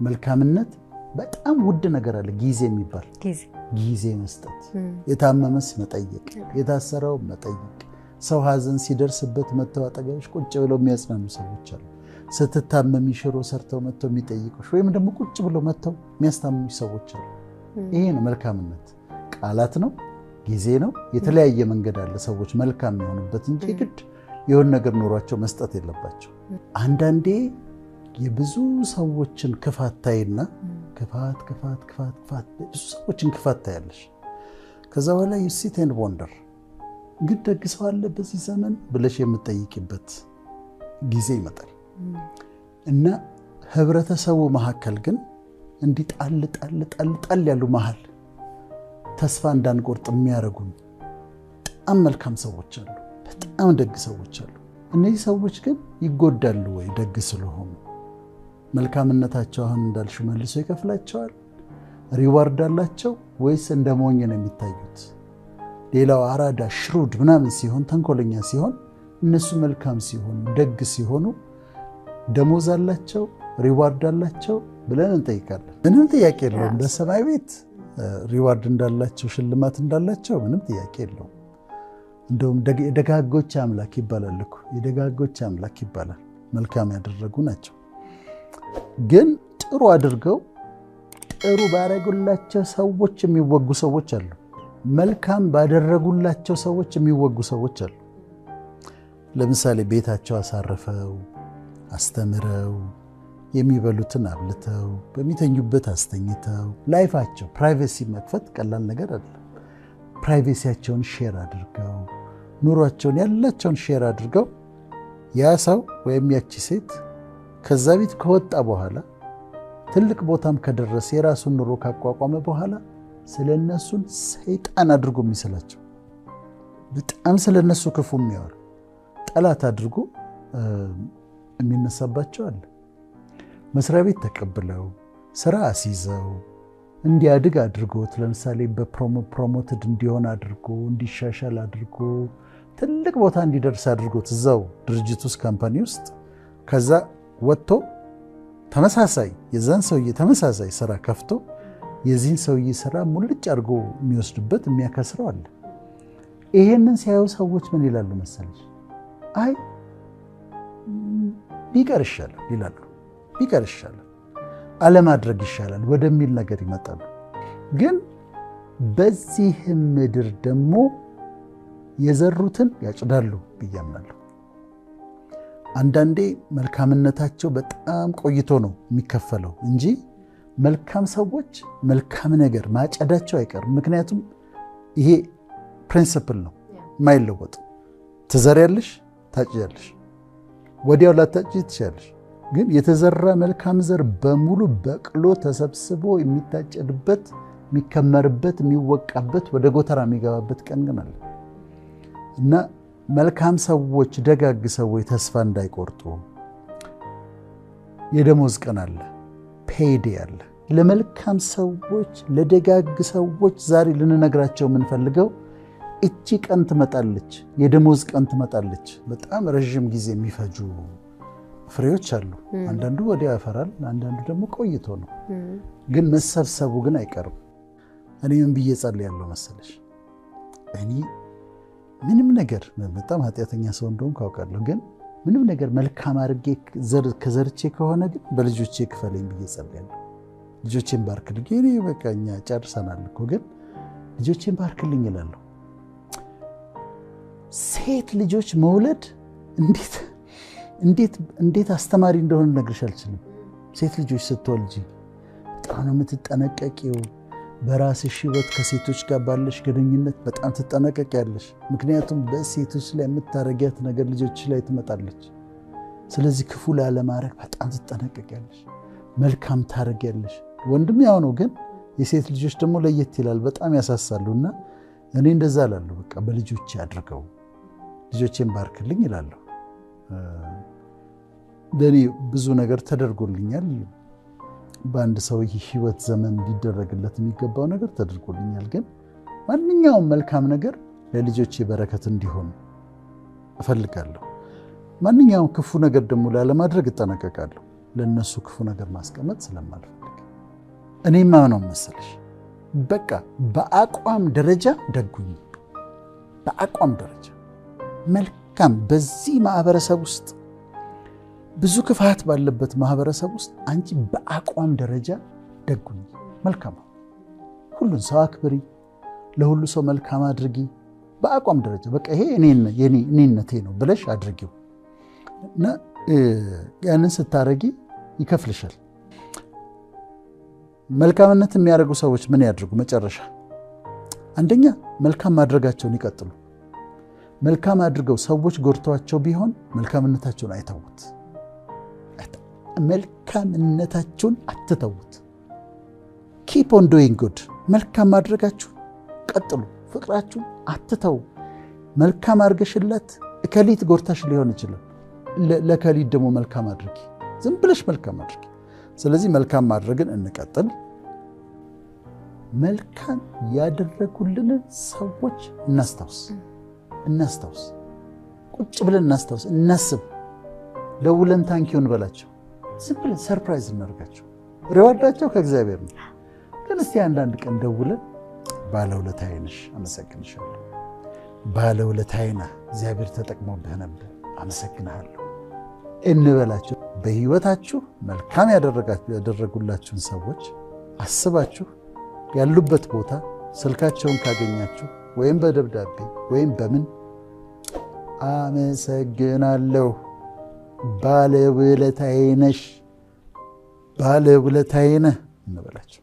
መልካምነት በጣም ውድ ነገር አለ ጊዜ የሚባል ጊዜ መስጠት የታመመስ መጠየቅ የታሰረው መጠየቅ ሰው ሀዘን ሲደርስበት መተው አጠገብሽ ቁጭ ብለው የሚያጽናኑ ሰዎች አሉ ስትታመሚ ሽሮ ሰርተው መተው የሚጠይቁሽ ወይም ደግሞ ቁጭ ብለው መተው የሚያስታምሙ ሰዎች አሉ ይሄ ነው መልካምነት ቃላት ነው ጊዜ ነው የተለያየ መንገድ አለ ሰዎች መልካም የሆኑበት እንጂ ግድ የሆነ ነገር ኖሯቸው መስጠት የለባቸው አንዳንዴ የብዙ ሰዎችን ክፋት ታይና ክፋት ብዙ ሰዎችን ክፋት ታያለሽ ከዛ በኋላ you sit and wonder ግን ደግሰው አለ በዚህ ዘመን ብለሽ የምትጠይቂበት ጊዜ ይመጣል እና ህብረተሰቡ መሐከል ግን እንዲጣል ያሉ መሃል ተስፋ እንዳንቆርጥ የሚያረጉን በጣም መልካም ሰዎች አሉ በጣም ደግ ሰዎች አሉ እነዚህ ሰዎች ግን ይጎዳሉ ወይ ደግ ስለሆኑ መልካምነታቸው አሁን እንዳልሽ መልሶ ይከፍላቸዋል ሪዋርድ አላቸው ወይስ እንደሞኝ ነው የሚታዩት ሌላው አራዳ ሽሩድ ምናምን ሲሆን ተንኮለኛ ሲሆን እነሱ መልካም ሲሆኑ ደግ ሲሆኑ ደሞዝ አላቸው ሪዋርድ አላቸው ብለን እንጠይቃለን ምንም ጥያቄ የለውም በሰማይ ቤት ሪዋርድ እንዳላቸው ሽልማት እንዳላቸው ምንም ጥያቄ የለውም እንደውም የደጋጎች አምላክ ይባላል እኮ የደጋጎች አምላክ ይባላል መልካም ያደረጉ ናቸው ግን ጥሩ አድርገው ጥሩ ባረጉላቸው ሰዎች የሚወጉ ሰዎች አሉ መልካም ባደረጉላቸው ሰዎች የሚወጉ ሰዎች አሉ ለምሳሌ ቤታቸው አሳርፈው አስተምረው የሚበሉትን አብልተው በሚተኙበት አስተኝተው ላይፋቸው ፕራይቬሲ መክፈት ቀላል ነገር አይደለም ፕራይቬሲያቸውን ሼር አድርገው ኑሯቸውን ያላቸውን ሼር አድርገው ያ ሰው ወይም ያቺ ሴት ከዛ ቤት ከወጣ በኋላ ትልቅ ቦታም ከደረሰ የራሱን ኑሮ ካቋቋመ በኋላ ስለነሱን ሰይጣን አድርጎ የሚሰላቸው በጣም ስለነሱ ክፉ የሚያወራ ጠላት አድርጎ የሚነሳባቸው አለ መስሪያ ቤት ተቀብለው ስራ አስይዘው እንዲያድግ አድርጎት ለምሳሌ በፕሮሞትድ እንዲሆን አድርጎ እንዲሻሻል አድርጎ ትልቅ ቦታ እንዲደርስ አድርጎት እዛው ድርጅት ውስጥ ካምፓኒ ውስጥ ከዛ ወጥቶ ተመሳሳይ የዛን ሰውዬ ተመሳሳይ ስራ ከፍቶ የዚህን ሰውዬ ስራ ሙልጭ አድርጎ የሚወስድበት የሚያከስረው አለ ይሄንን ሲያዩ ሰዎች ምን ይላሉ መሰለሽ አይ ቢቀር ይሻላል ይላሉ ቢቀር ይሻላል አለማድረግ ይሻላል ወደሚል ነገር ይመጣሉ ግን በዚህ ምድር ደግሞ የዘሩትን ያጭዳሉ ብያምናለሁ አንዳንዴ መልካምነታቸው በጣም ቆይቶ ነው የሚከፈለው እንጂ መልካም ሰዎች መልካም ነገር ማጨዳቸው አይቀርም ምክንያቱም ይሄ ፕሪንሲፕል ነው ማይለወጥ ትዘሪያለሽ ታጭያለሽ ወዲያው ላታጭ ትችያለሽ ግን የተዘራ መልካም ዘር በሙሉ በቅሎ ተሰብስቦ የሚታጨድበት የሚከመርበት የሚወቃበት ወደ ጎተራ የሚገባበት ቀን ግን አለ እና መልካም ሰዎች ደጋግ ሰዎች ተስፋ እንዳይቆርጡ የደሞዝ ቀን አለ ፔይዴ አለ ለመልካም ሰዎች ለደጋግ ሰዎች ዛሬ ልንነግራቸው የምንፈልገው እቺ ቀን ትመጣለች የደሞዝ ቀን ትመጣለች በጣም ረጅም ጊዜ የሚፈጁ ፍሬዎች አሉ አንዳንዱ ወዲያ ያፈራል አንዳንዱ ደግሞ ቆይቶ ነው ግን መሰብሰቡ ግን አይቀርም እኔ ምን ብዬ ጸልያለሁ መሰለሽ እኔ ምንም ነገር በጣም ኃጢአተኛ ሰው እንደሆነ ካውቃለሁ ግን ምንም ነገር መልካም አድርጌ ከዘርቼ ከሆነ ግን በልጆቼ ክፈለኝ ብዬ ጸልያለሁ ልጆቼን ባርክልኝ እኔ በቃኛ ጨርሰናል እኮ ግን ልጆቼን ባርክልኝ ይላሉ ሴት ልጆች መውለድ እንዴት አስተማሪ እንደሆነ ነግርሽ አልችልም ሴት ልጆች ስትወልጂ በጣም ነው የምትጠነቀቂው በራስሽ ህይወት ከሴቶች ጋር ባለሽ ግንኙነት በጣም ትጠነቀቂያለሽ ምክንያቱም በሴቶች ላይ የምታረጊያት ነገር ልጆች ላይ ትመጣለች ስለዚህ ክፉ ላለማድረግ በጣም ትጠነቀቂያለሽ መልካም ታረጊያለሽ ወንድም ያው ነው ግን የሴት ልጆች ደግሞ ለየት ይላል በጣም ያሳሳሉና እኔ እንደዛ አላለሁ በቃ በልጆቼ አድርገው ልጆቼን ባርክልኝ ይላል ለኔ ብዙ ነገር ተደርጎልኛል በአንድ ሰው ህይወት ዘመን ሊደረግለት የሚገባው ነገር ተደርጎልኛል ግን ማንኛውም መልካም ነገር ለልጆቼ በረከት እንዲሆን እፈልጋለሁ ማንኛውም ክፉ ነገር ደግሞ ላለማድረግ እጠነቀቃለሁ ለነሱ ክፉ ነገር ማስቀመጥ ስለማልፈልግ እኔማ ነው መሰለሽ በቃ በአቋም ደረጃ ደጉኝ በአቋም ደረጃ መልካም በዚህ ማህበረሰብ ውስጥ ብዙ ክፋት ባለበት ማህበረሰብ ውስጥ አንቺ በአቋም ደረጃ ደጉኝ መልካም ሁሉን ሰው አክብሪ ለሁሉ ሰው መልካም አድርጊ በአቋም ደረጃ በቃ ይሄ እኔነቴ ነው ብለሽ አድርጊው እና ያንን ስታረጊ ይከፍልሻል መልካምነት የሚያደርጉ ሰዎች ምን ያድርጉ መጨረሻ አንደኛ መልካም ማድረጋቸውን ይቀጥሉ መልካም አድርገው ሰዎች ጎርተዋቸው ቢሆን መልካምነታቸውን አይተውት መልካምነታቸውን አትተውት keep on doing good መልካም ማድረጋችሁ ቀጥሉ ፍቅራችሁ አትተው መልካም አድርገሽለት እከሊት ጎርታሽ ሊሆን ይችላል ለከሊት ደግሞ መልካም አድርጊ ዝም ብለሽ መልካም አድርጊ ስለዚህ መልካም ማድረግን እንቀጥል መልካም ያደረጉልን ሰዎች እናስታውስ ቁጭ ብለን እናስታውስ እናስብ ደውለን ታንኪውን በላቸው ዝም ብለን ሰርፕራይዝ እናርጋቸው ሪዋርዳቸው ከእግዚአብሔር ነው ግን እስቲ አንዳንድ ቀን ደውለን ባለውለታዬ ነሽ አመሰግንሻለሁ ባለውለታዬ ነህ እግዚአብሔር ተጠቅሞብህ ነበር አመሰግናለሁ እንበላቸው በህይወታችሁ መልካም ያደረጉላችሁን ሰዎች አስባችሁ ያሉበት ቦታ ስልካቸውን ካገኛችሁ ወይም በደብዳቤ ወይም በምን አመሰግናለሁ ባለውለታዬ ነሽ ባለውለታዬ ነህ እንበላቸው